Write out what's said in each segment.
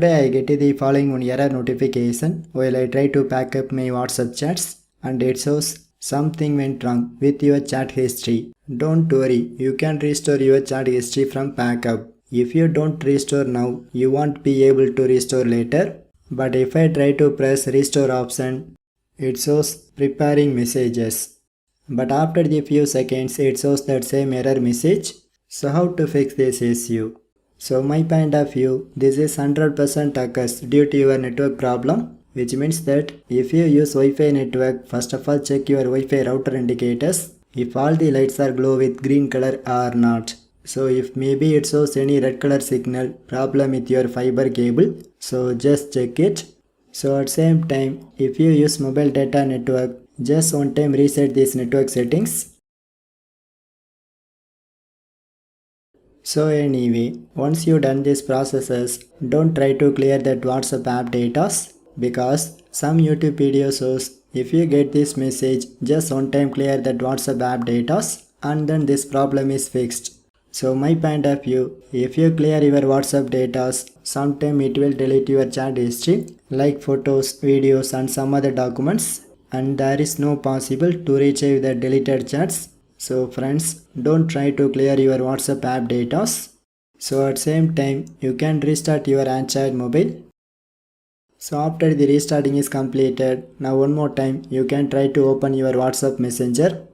Today I get the following one error notification while I try to back up my WhatsApp chats, and it shows something went wrong with your chat history. Don't worry, you can restore your chat history from backup. If you don't restore now, you won't be able to restore later. But if I try to press restore option, it shows preparing messages. But after the few seconds, it shows that same error message. So how to fix this issue? So my point of view, this is 100% occurs due to your network problem, which means that if you use Wi-Fi network, first of all check your Wi-Fi router indicators if all the lights are glow with green color or not. So if maybe it shows any red color signal problem with your fiber cable, so just check it. So at same time, if you use mobile data network, just one time reset these network settings. So anyway, once you done these processes, don't try to clear that WhatsApp app data because some YouTube video shows if you get this message, just one time clear that WhatsApp app data and then this problem is fixed. So my point of view, if you clear your WhatsApp data, sometime it will delete your chat history like photos, videos and some other documents, and there is no possible to retrieve the deleted chats. So friends, don't try to clear your WhatsApp app data. So at same time, you can restart your Android mobile. So after the restarting is completed, now one more time you can try to open your WhatsApp Messenger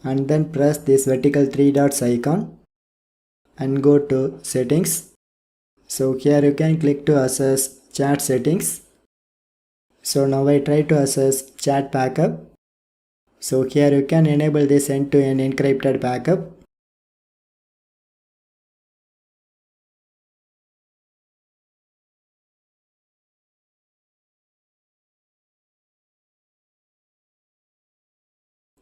and then press this vertical 3 dots icon and go to settings. So here you can click to access chat settings. So now I try to access chat backup. So here you can enable this end-to-end encrypted backup.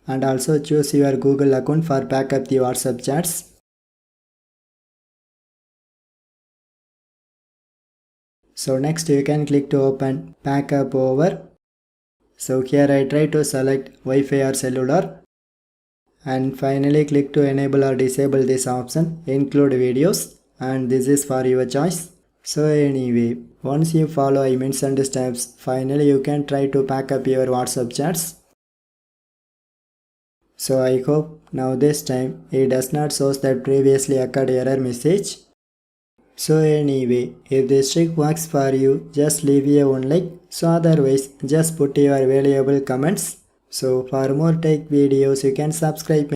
And also choose your Google account for backup the WhatsApp chats. So next you can click to open backup over. So here I try to select Wi-Fi or cellular. And finally click to enable or disable this option, include videos, and this is for your choice. So anyway, once you follow I mentioned steps, finally you can try to back up your WhatsApp chats. So I hope now this time it does not show that previously occurred error message. So anyway, if this trick works for you, just leave a one like. So otherwise, just put your valuable comments. So for more tech videos, you can subscribe.